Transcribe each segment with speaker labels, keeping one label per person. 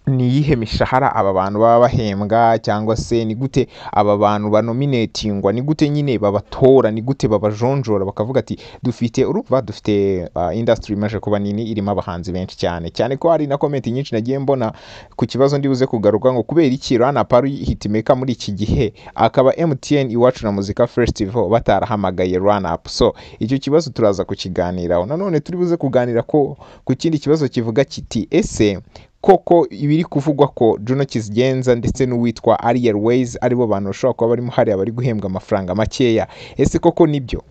Speaker 1: ni iyihe mishahara aba bantu baba bahembwa, cyangwa se ni gute aba bantu banominatingwa, ni gute nyine babatora, ni gute babajonjora bakavuga ati dufite industry imaze kuba nini irimo abahanzi benshi cyane cyane ko hari na comment nyinshi nagiye mbona ku kibazo ndibuze kugaruka ngo kubera iki Run Up ari hitmaker muri iki gihe akaba MTN Iwacu na Muzika Festival batarahamagaye Run Up. So icyo kibazo turaza kukiganiraho. Nanone turi buze kuganira ko ku kindi kibazo kivuga kiti ese koko ibiri kuvugwa ko Juno Kizigenza ndetse n'uwitwa Ariel Ways aribo bantu bashobora kuba barimo hariya bari guhembwa amafaranga makeya, ese koko nibyo?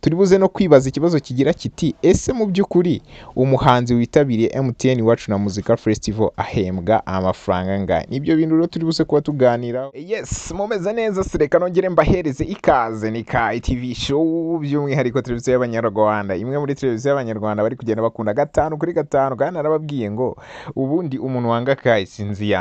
Speaker 1: Turi buze no kwibaza ikibazo kigira kiti ese mu by'ukuri umuhanzi witabiriye MTN Iwacu na Muzika Festival ahembwa amafaranga angahe? Nibyo bintu rero turi buze kuba tuganira. Yes, mumeze neza, reka nongere mbahereze ikaze ni ka TV show, by'umwihariko televiziyo y'Abanyarwanda, imwe muri televiziyo y'Abanyarwanda bari kugenda bakunda 5/5, kandi narababwiye ngo ubundi umuntu wanga kayi sinzi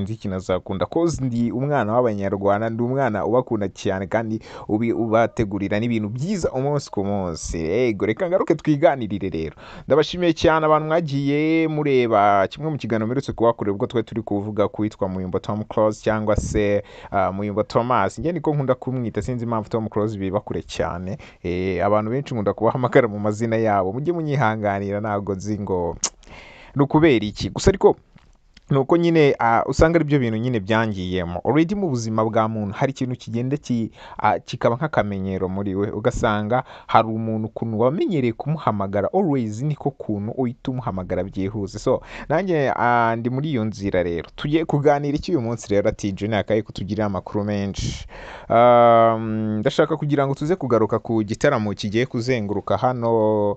Speaker 1: ikintu azakunda, cause ndi umwana w'Abanyarwanda, ndi umwana ubakunda cyane kandi ubategurira n'ibintu byiza umunsi ku munsi. Ego reka ngaruke twiganirire rero. Ndabashimiye cyane abantu mwagiye mureba kimwe mu kiganiro mperutse kubakorera ubwo twari turi kuvuga kuwitwa Muyumbo Tom Close cyangwa se Muyumbo Thomas. Njye niko nkunda kumwita, sinzi impamvu Tom Close biba kure cyane. Abantu benshi nkunda kubahamagara mu mazina yabo, mujye munyihanganira, ntabwo nzi ngo nukubera iki. Gusa ariko nuko nyine usanga ari byo bintu nyine byangiyemo already mu buzima bwa muntu. Hari ikintu kigenda kikaba nk'akamenyero muri we, ugasanga hari umuntu ukuntu wamenyereye kumuhamagara always niko kuntu uhita umuhamagara byihuse. So nanjye ndi muri iyo nzira rero. Tugiye kuganira iki uyu munsi rero? Ati Junior akaye kutugirira amakuru menshi. Ndashaka kugira ngo tuze kugaruka ku gitaramo kigiye kuzenguruka hano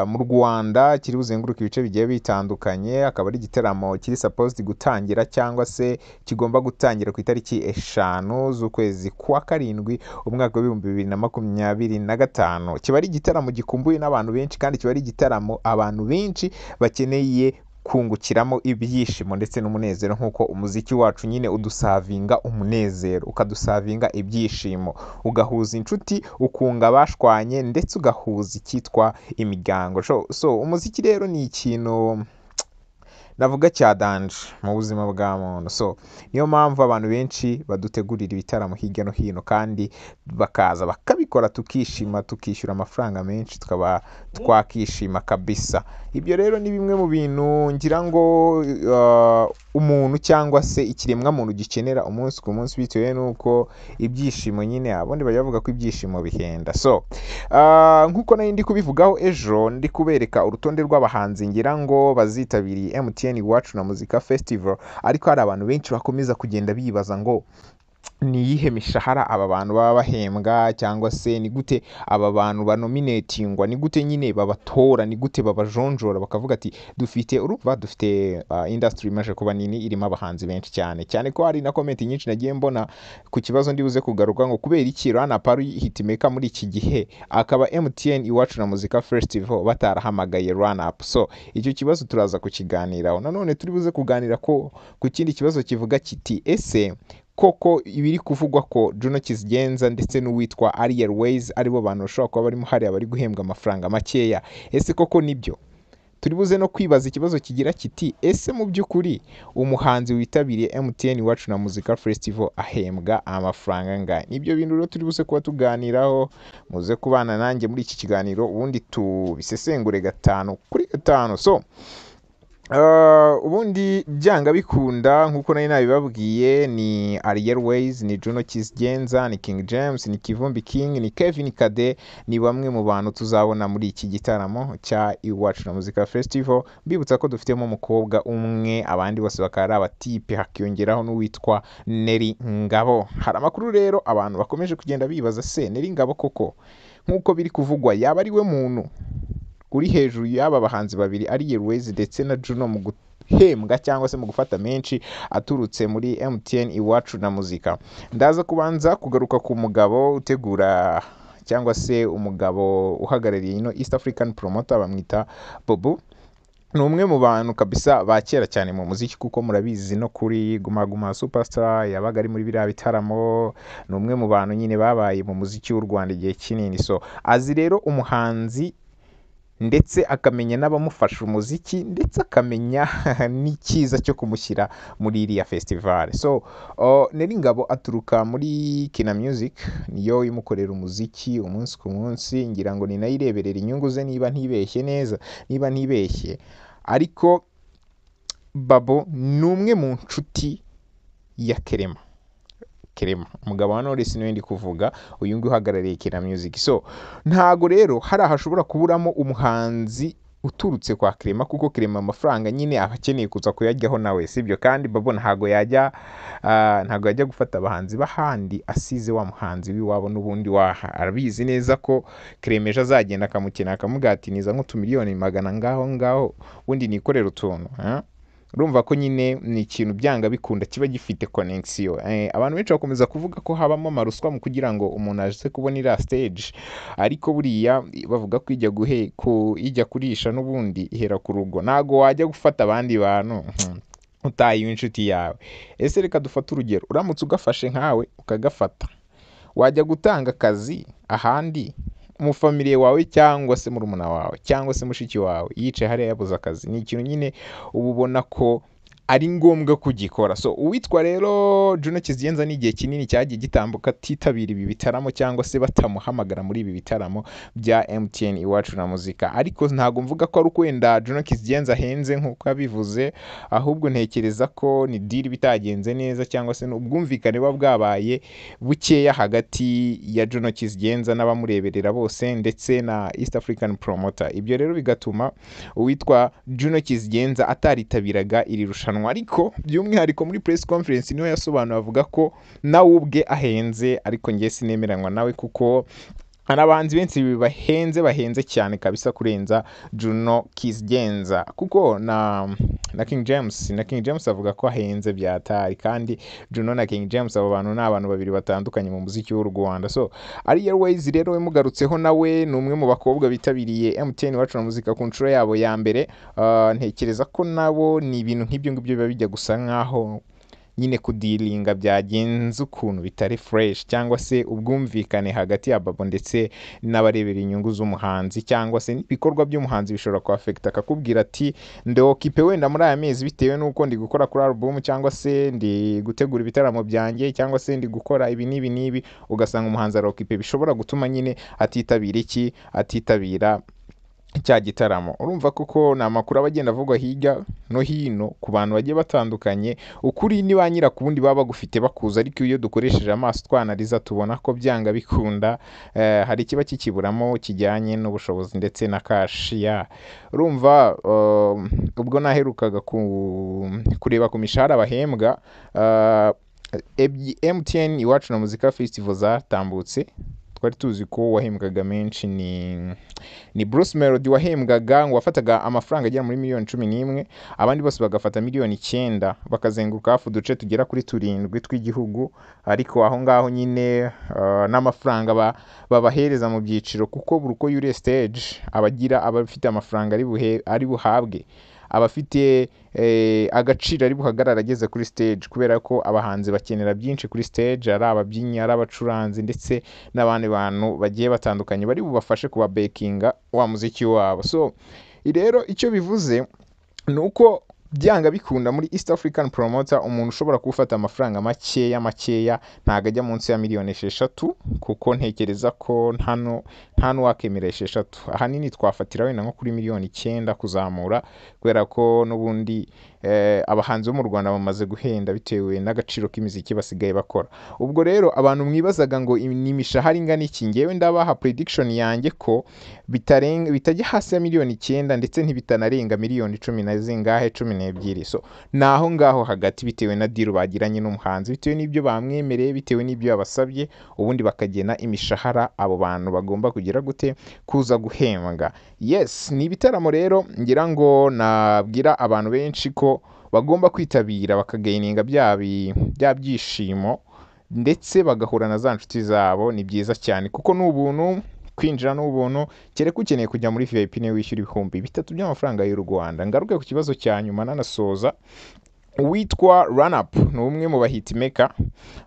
Speaker 1: mu Rwanda, kiri buzenguruka ibice bigiye bitandukanye. Akaba ari igitaramo kiri supposed gutangira cyangwa se kigomba gutangira ku itariki 5 z'ukwezi kwa karindwi umwaka wa 2025. Kiba ari igitaramo gikumbuye n'abantu benshi, kandi kiba ari igitaramo abantu benshi bakeneye kungukiramo ibyishimo ndetse n'umunezero, nk'uko umuziki wacu nyine udusavinga umunezero, ukadusavinga ibyishimo, ugahuza inshuti, ukunga abashwanye, ndetse ugahuza icyitwa imiryango. So umuziki rero ni ikintu navuga cya danje mu buzima bwa muntu. So niyo mpamvu abantu benshi badutegurira ibitaramo hirya no hino, kandi bakaza bakabikora tukishima, tukishyura amafaranga menshi, tukaba twakishima kabisa. Ibyo rero ni bimwe mu bintu ngira ngo umuntu cyangwa se ikiremwa muntu gikenera umunsi ku munsi, bitewe n'uko ibyishimo nyine abundi bajya bavuga ko ibyishimo bihenda. So nk'uko nari ndi kubivugaho ejo, ndi kubereka urutonde rw'abahanzi ngira ngo bazitabiriye MTN Iwacu na Muzika Festival, ariko hari abantu benshi bakomeza kugenda bibaza ngo ni iyihe mishahara aba bantu baba bahembwa, cyangwa se ni gute aba bantu banominatingwa, ni gute nyine babatora, ni gute babajonjora bakavuga ati dufite industry imaze kuba nini irimo abahanzi benshi cyane cyane ko hari na comment nyinshi nagiye mbona ku kibazo ndibuze kugaruka ngo kubera iki Run Up ari hitmaker muri iki gihe akaba MTN Iwacu na Muzika Festival batarahamagaye Run Up. So icyo kibazo turaza kukiganiraho. Nanone turi buze kuganira ko ku kindi kibazo kivuga kiti ese koko ibiri kuvugwa ko Juno Kizigenza ndetse n'uwitwa Ariel Ways aribo bantu bashobora kuba barimo hariya bari guhembwa amafaranga makeya, ese koko nibyo? Turi buze no kwibaza ikibazo kigira kiti ese mu by'ukuri umuhanzi witabiriye MTN Iwacu na Muzika Festival ahembwa amafaranga angahe? Nibyo bintu rero turi buze kuba tuganiraho, muze kubana nanjye muri iki kiganiro ubundi tubisesengure 5/5. So ubundi byanga bikunda nk'uko nari nabibabwiye, ni Ariel Ways, ni Juno Kizigenza, ni King James, ni Kivumbi King, ni Kevin Kade, ni bamwe mu bantu tuzabona muri iki gitaramo cya Iwacu na Muzika Festival. Mbibutsa ko dufitemo umukobwa umwe, abandi bose bakaba ari abatipe, hakiyongeraho n'uwitwa Neri Ngabo. Hari amakuru rero abantu bakomeje kugenda bibaza, se Neri Ngabo koko nk'uko biri kuvugwa yaba ari we muntu uri hejuru y'aba bahanzi babiri Ariel Ways ndetse na Juno mu guhembwa cyangwa se mu gufata menshi aturutse muri MTN Iwacu na Muzika? Ndaza kubanza kugaruka ku mugabo utegura cyangwa se umugabo uhagarariye ino East African Promoter, bamwita Bobo. Ni umwe mu bantu kabisa ba kera cyane mu muziki, kuko murabizi no kuri Guma Guma Superstar yabaga ari muri biriya bitaramo. Ni umwe mu bantu nyine babaye mu muziki w'u Rwanda igihe kinini. So azi rero umuhanzi ndetse akamenya n'abamufasha umuziki ndetse akamenya n'ikiza cyo kumushyira muri iriya festival. So Neringabo aturuka muri Kina Music, niyo imukorera umuziki umunsi ku munsi, ngira ngo ni nayo ireberera inyungu ze niba ntibeshye, ariko Babo ni umwe mu nshuti ya Clement, umugabo wa Knowless niwe ndi kuvuga, uyu nguyu uhagarariye Kina Music. So ntago rero hari ahashobora kuburamo umuhanzi uturutse kwa Clement, kuko Clement amafaranga nyine aba akeneye kuza kuyajyaho nawe, sibyo? Kandi Babo ntago yajya gufata abahanzi bahandi asize wa muhanzi w'iwabo n'ubundi waha. Arabizi neza ko Clement ejo azagenda akamukena akamugatiniza nk'utumiliyoni 100 ngaho ubundi nikorera utuntu. Urumva ko nyine ni ikintu byanga bikunda kiba gifite connection. Abantu benshi bakomeza kuvuga ko habamo amaruswa mu kugira ngo umuntu aje kubona iriya stage, ariko buriya bavuga ko ijya kurisha n'ubundi ihera ku rugo. Ntago wajya gufata abandi bantu utayiwe inshuti yawe. Ese reka dufate urugero, uramutse ugafashe nkawe ukagafata, wajya gutanga akazi ahandi mu family wawe cyangwa se murumuna wawe cyangwa se mushiki wawe yicaye hariya yabuze akazi? Ni ikintu nyine uba ubona ko ari ngombwa kugikora. So uwitwa rero Juno Kizigenza n'igihe kinini cyagiye gitambuka titabira ibi bitaramo cyangwa se batamuhamagara muri ibi bitaramo bya MTN Iwacu na Muzika, ariko ntago mvuga ko ari ukwenda Juno Kizigenza ahenze nk'uko yabivuze, ahubwo ntekereza ko ni deal bitagenze neza cyangwa se ubwumvikane buba bwabaye bukeya hagati ya Juno Kizigenza n'abamureberera bose ndetse na East African Promoter. Ibyo rero bigatuma uwitwa Juno Kizigenza ataritabiraga iri rushanwa, ariko by'umwihariko muri press conference niwe yasobanuye avuga ko nawe ubwe ahenze, ariko njye sinemeranywa nawe kuko abahanzi benshi bahenze cyane kabisa kurenza Juno Kizigenza, kuko na King James avuga ko ahenze byatari, kandi Juno na King James abo bantu ni abantu babiri batandukanye mu muziki w'u Rwanda. So ari Airways rero wemugarutseho, nawe ni umwe mu bakobwa bitabiriye MTN Iwacu na Muzika ku nshuro yabo ya mbere. Ntekereza ko nabo ni ibintu nk'ibyo ngibyo biba bijya gusa nkaho nyine kudilinga byagenze ukuntu bitari fresh, cyangwa se ubwumvikane hagati ya Babo ndetse n'abarebera inyungu z'umuhanzi, cyangwa se ibikorwa by'umuhanzi bishobora ku affect akakubwira ati ndokipe wenda muri aya mezi bitewe n'uko ndi gukora kuri album, cyangwa se ndi gutegura ibitaramo byanjye, cyangwa se ndi gukora ibi n'ibi, ugasanga umuhanzi arokipe, bishobora gutuma nyine atitabira cya gitaramo. Urumva kuko ni amakuru aba agenda avugwa hirya no hino ku bantu bagiye batandukanye. Ukuri ni ba nyira kubundi baba bagufite bakuza, ariko iyo dukoresheje amaso twanariza tubona ko byanga bikunda hari ikiba kikiburamo kijyanye n'ubushobozi ndetse na kashiya. Urumva ubwo naherukaga kureba ku mishahara bahembwa, MTN Iwacu na Muzika Festival zatambutse, twari tuzi ko wahembwaga menshi ni Bruce Melody wahembwaga ngo wafataga amafaranga agera muri miliyoni 11, abandi bose bagafata miliyoni 9, bakazenguruka hafi uduce tugera kuri 7 tw'igihugu. Ariko aho ngaho nyine n'amafaranga babahereza mu byiciro, kuko buri uko yure stage abafite amafaranga ari buhabwe, abafite agaciro ari buhagarara ageze kuri stage, kubera ko abahanzi bakenera byinshi kuri stage, ari ababyinnyi, ari abacuranzi ndetse n'abandi bantu bagiye batandukanye bari bubafashe kuba bakinga wa muziki wabo. So rero icyo bivuze ni uko byanga bikunda muri East African Promoter umuntu ushobora gufata amafaranga makeya ntago ajya munsi ya miliyoni 6, kuko ntekereza ko nta n'uwakemera 6. Ahanini twafatira wenda nko kuri miliyoni 9 kuzamura, kubera ko n'ubundi abahanzi bo mu Rwanda bamaze guhenda bitewe n'agaciro k'imiziki basigaye bakora. Ubwo rero abantu mwibazaga ngo ni imishahara ingana iki, ngewe ndabaha prediction yanjye ko bitajya hasi ya miliyoni 9 ndetse ntibitanarenga miliyoni 12. So naho ngaho hagati, bitewe na deal bagiranye n'umuhanzi, bitewe n'ibyo bamwemereye, bitewe n'ibyo yabasabye, ubundi bakagena imishahara abo bantu bagomba kugira gute kuza guhembwa. Yes, ni ibitaramo rero ngira ngo nabwira abantu benshi ko bagomba kwitabira bakagaininga bya byishimo ndetse bagahura na za nshuti zabo. Ni byiza cyane kuko n'ubuntu, kwinjira n'ubuntu, kereka ukeneye kujya muri VIP ne wishyura 3,000 by'amafaranga y'u Rwanda. Ngaruke ku kibazo cya nyuma nanasoza. Uwitwa Run Up ni umwe mu bahitmaker.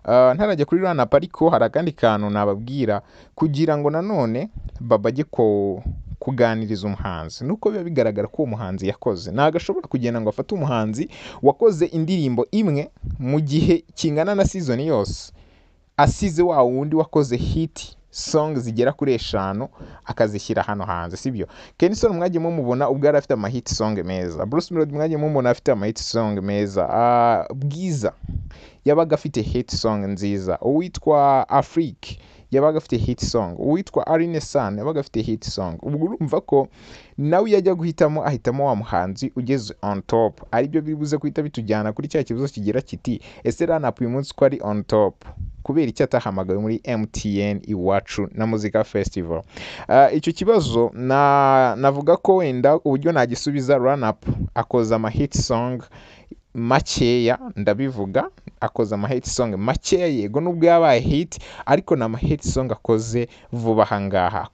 Speaker 1: Ntarajya kuri Run Up, ariko hari akandi kantu nababwira kugira ngo nanone babajye kuganiriza umuhanzi nuko biba bigaragara ko uwo muhanzi yakoze. Ntabwo ashobora kugenda ngo afate umuhanzi wakoze indirimbo imwe mu gihe kingana na season yose asize wa wundi wakoze hit song zigera kuri 5 akazishyira hano hanze, sibyo? Kenison mwagiye mumubona ubwo yari afite ama hit song meza, Bruce Melody mwagiye mumubona afite ama hit song meza, Bwiza yabaga afite hit song nziza, uwitwa Afrique yabaga afite hit song, uwitwa Aline San yabaga afite hit song. Ubwo urumva ko nawe yajya guhitamo ahitamo wa muhanzi ugeze on top, aribyo bibuze kuhita bitujyana kuri cya kibazo kigira kiti ese Run-Up uyu munsi ko ari on top kubera icyo atahamagawe muri MTN Iwacu na Muzika Festival. Icyo kibazo navuga ko wenda uburyo nagisubiza, Run-Up akoza ama hit song makeya, ndabivuga akoze ama hit song makeya, yego nubwo yabaye hit ariko na ama hit song akoze vuba hangaha,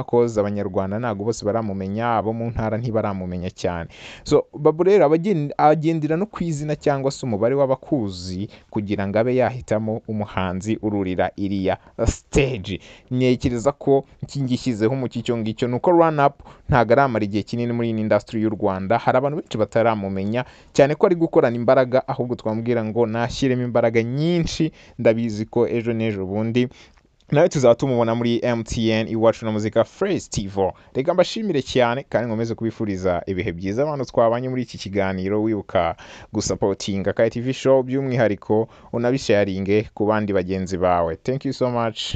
Speaker 1: koza abanyarwanda ntago bose baramumenya, abo mu ntara ntibaramumenya cyane. So Babu rero agendera no kwizina cyangwa se umubare w'abakuzi kugira ngo abe yahitamo umuhanzi ururira iriya stage. Nyekereza ko kingishyizeho mu cyo ngicyo nuko Run-Up ntago aramara igihe kinini muri industry y'u Rwanda, hari abantu benshi bataramumenya cyane ko ari gukorana imbaraga, ahubwo twamubwira ngo nashyiremo imbaraga nyinshi, ndabizi ko ejo n'ejo bundi nawe tuzaba tumubona muri MTN Iwacu na Muzika Festival. Reka mbashimire cyane kandi nkomeze kubifuriza ibihe byiza abantu twabanye muri iki kiganiro, wibuka gusapotinga Kaya TV show by'umwihariko unabisharinge ku bandi bagenzi bawe. Thank you so much.